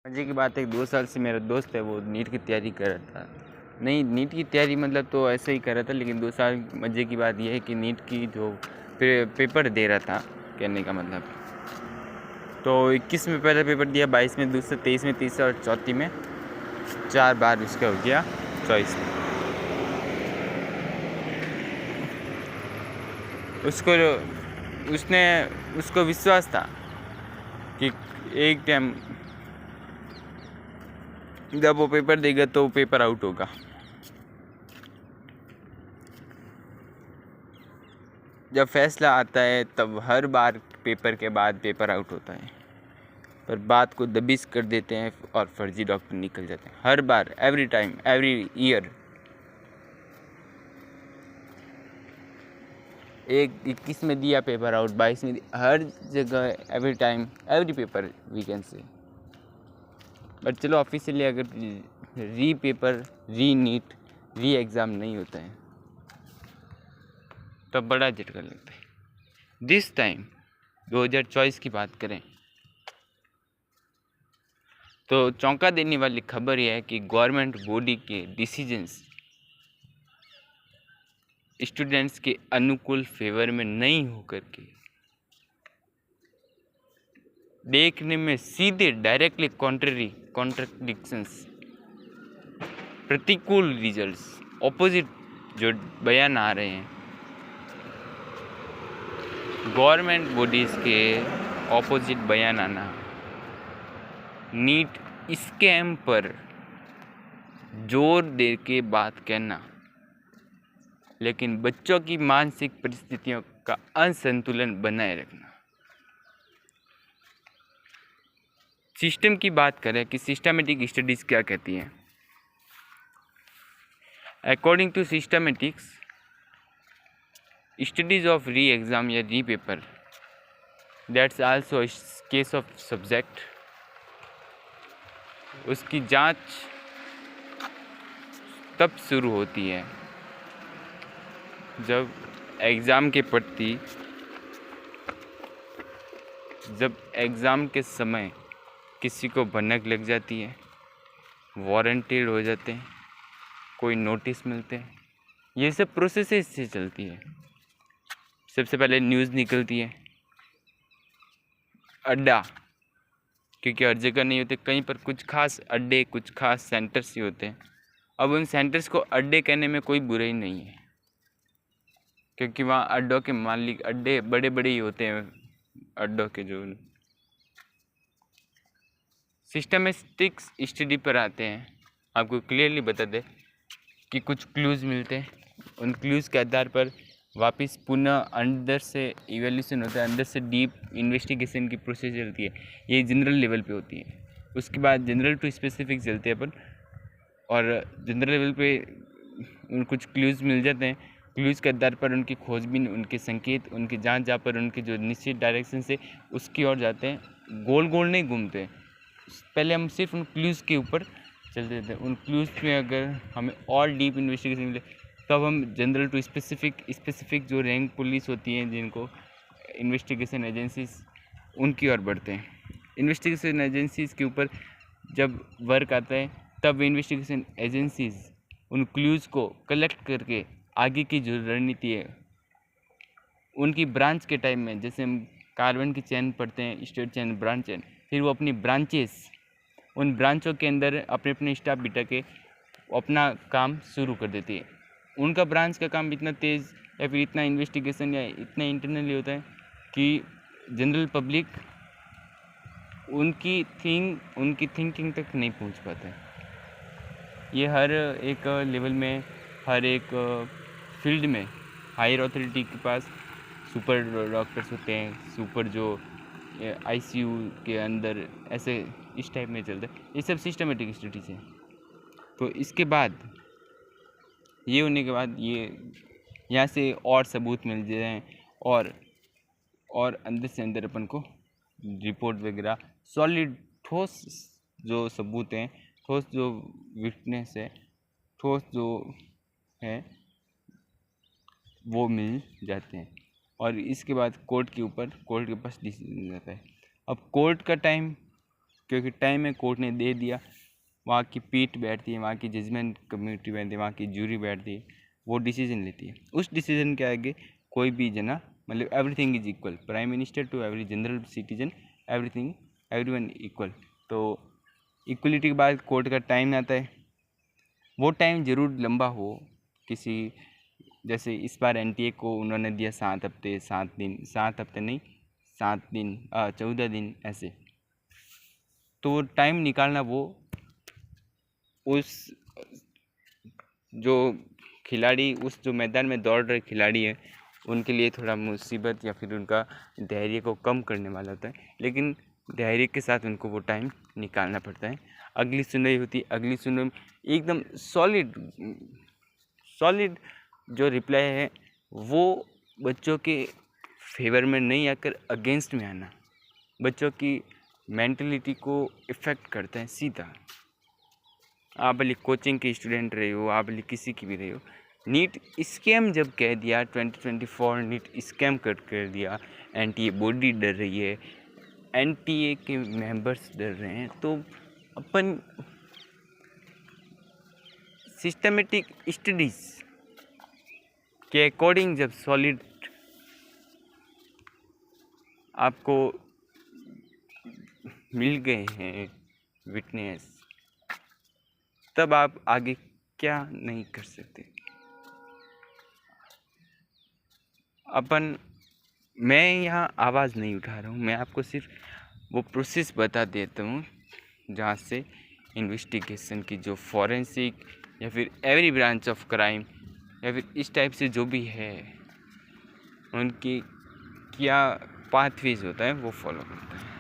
मजे की बात है, 2 साल से मेरा दोस्त है वो नीट की तैयारी कर रहा था। नहीं, नीट की तैयारी मतलब तो ऐसे ही कर रहा था, लेकिन 2 साल मजे की बात यह है कि नीट की जो पेपर दे रहा था, कहने का मतलब तो 21 में पहला पेपर दिया, 22 में दूसरा, 23 में तीसरा और चौथी में 4 बार उसका हो गया चॉइस में। उसको विश्वास था कि एक टाइम जब वो पेपर देगा तो वो पेपर आउट होगा। जब फैसला आता है तब हर बार पेपर के बाद पेपर आउट होता है, पर बात को दबिश कर देते हैं और फर्जी डॉक्टर निकल जाते हैं हर बार, एवरी टाइम, एवरी ईयर। 21 में दिया पेपर आउट, 22 में हर जगह, every time, every paper we can say. But चलो ऑफिशियली अगर री पेपर, री नीट, री एग्ज़ाम नहीं होता है तब बड़ा झटका लगता है। दिस टाइम 2024 की बात करें तो चौंका देने वाली खबर यह है कि गवर्नमेंट बॉडी के डिसीजंस स्टूडेंट्स के अनुकूल फेवर में नहीं होकर के देखने में सीधे डायरेक्टली कॉन्ट्रडिक्शंस, प्रतिकूल रिजल्ट्स, ऑपोजिट जो बयान आ रहे हैं गवर्नमेंट बॉडीज़ के ऑपोजिट बयान आना, नीट स्कैम पर जोर दे के बात कहना, लेकिन बच्चों की मानसिक परिस्थितियों का असंतुलन बनाए रखना। सिस्टम की बात करें कि सिस्टमेटिक स्टडीज़ क्या कहती हैं। According to systematics studies of re exam या re paper, that's also case of subject, उसकी जांच तब शुरू होती है जब एग्ज़ाम के प्रति, जब एग्ज़ाम के समय किसी को भनक लग जाती है, वारंटेड हो जाते हैं, कोई नोटिस मिलते हैं, ये सब प्रोसेस से चलती है। सबसे पहले न्यूज़ निकलती है, अड्डा, क्योंकि हर जगह नहीं होते, कहीं पर कुछ खास अड्डे, कुछ खास सेंटर्स ही होते हैं। अब उन सेंटर्स को अड्डे कहने में कोई बुराई नहीं है, क्योंकि वहाँ अड्डों के मालिक, अड्डे बड़े बड़े ही होते हैं। अड्डों के जो सिस्टमेटिक्स स्टडी पर आते हैं, आपको क्लियरली बता दें कि कुछ क्लूज़ मिलते हैं, उन क्लूज़ के आधार पर वापस पुनः अंदर से इवैल्यूएशन होता है, अंदर से डीप इन्वेस्टिगेशन की प्रोसेस चलती है। ये जनरल लेवल पे होती है। उसके बाद जनरल टू स्पेसिफिक चलते हैं अपन, और जनरल लेवल पे उन कुछ क्लूज़ मिल जाते हैं। क्लूज़ के आधार पर उनकी खोजबीन, उनके संकेत, उनकी जांच, जहाँ पर उनके जो निश्चित डायरेक्शन से उसकी ओर जाते हैं, गोल गोल नहीं घूमते। पहले हम सिर्फ उन क्लूज़ के ऊपर चलते थे। उन क्लूज़ में अगर हमें और डीप इन्वेस्टिगेशन मिले तब हम जनरल टू स्पेसिफिक जो रैंक पुलिस होती हैं, जिनको इन्वेस्टिगेशन एजेंसीज, उनकी ओर बढ़ते हैं। इन्वेस्टिगेशन एजेंसीज के ऊपर जब वर्क आता है तब इन्वेस्टिगेशन एजेंसीज उन क्लूज़ को कलेक्ट करके आगे की जो रणनीति है उनकी ब्रांच के टाइम में, जैसे हम कार्बन की चेन पढ़ते हैं, स्टेट चेन, ब्रांच चेन, फिर वो अपनी ब्रांचेस, उन ब्रांचों के अंदर अपने अपने स्टाफ बिठा के अपना काम शुरू कर देती है। उनका ब्रांच का काम इतना तेज़ या फिर इतना इन्वेस्टिगेशन या इतना इंटरनली होता है कि जनरल पब्लिक उनकी थिंकिंग तक नहीं पहुंच पाता है। ये हर एक लेवल में, हर एक फील्ड में हायर अथॉरिटी के पास सुपर डॉक्टर्स होते हैं, सुपर जो आईसीयू के अंदर, ऐसे इस टाइप में चलता है। ये सब सिस्टमेटिक स्टडीज है। तो इसके बाद, ये होने के बाद, ये यहाँ से और सबूत मिल जाए और अंदर से अंदर अपन को रिपोर्ट वगैरह सॉलिड, ठोस जो सबूत हैं, ठोस जो विटनेस है, ठोस जो है, वो मिल जाते हैं। और इसके बाद कोर्ट के पास डिसीजन जाता है। अब कोर्ट का टाइम क्योंकि टाइम में कोर्ट ने दे दिया, वहाँ की पीठ बैठती है, वहाँ की जजमेंट कम्युनिटी बैठती है, वहाँ की जूरी बैठती है, वो डिसीजन लेती है। उस डिसीजन के आगे कोई भी जना, मतलब everything is equal, prime minister to every general citizen, everything everyone equal. तो इक्वलिटी के बाद कोर्ट का टाइम आता है, वो टाइम ज़रूर लंबा हो। किसी जैसे इस बार एनटीए को उन्होंने दिया 7 हफ्ते, 7 दिन, 7 हफ्ते नहीं 7 दिन 14 दिन ऐसे। तो टाइम निकालना वो उस जो खिलाड़ी, उस जो मैदान में दौड़ रहे खिलाड़ी हैं उनके लिए थोड़ा मुसीबत या फिर उनका धैर्य को कम करने वाला होता है, लेकिन धैर्य के साथ उनको वो टाइम निकालना पड़ता है। अगली सुनवाई होती है, अगली सुनवाई में एकदम सॉलिड जो रिप्लाई है वो बच्चों के फेवर में नहीं आकर अगेंस्ट में आना, बच्चों की मेंटलिटी को इफ़ेक्ट करता है सीधा। आप भले कोचिंग के स्टूडेंट रहे हो, आप भले किसी की भी रहे हो, नीट स्कैम जब कह दिया, 2024 नीट स्कैम कर दिया, एनटीए बॉडी डर रही है, एनटीए के मेंबर्स डर रहे हैं, तो अपन सिस्टमेटिक स्टडीज के अकॉर्डिंग जब सॉलिड आपको मिल गए हैं विटनेस, तब आप आगे क्या नहीं कर सकते। मैं यहाँ आवाज़ नहीं उठा रहा हूँ, मैं आपको सिर्फ वो प्रोसेस बता देता हूँ जहाँ से इन्वेस्टिगेशन की जो फॉरेंसिक या फिर एवरी ब्रांच ऑफ क्राइम या फिर इस टाइप से जो भी है उनकी क्या पाथवेज होता है वो फॉलो करता है।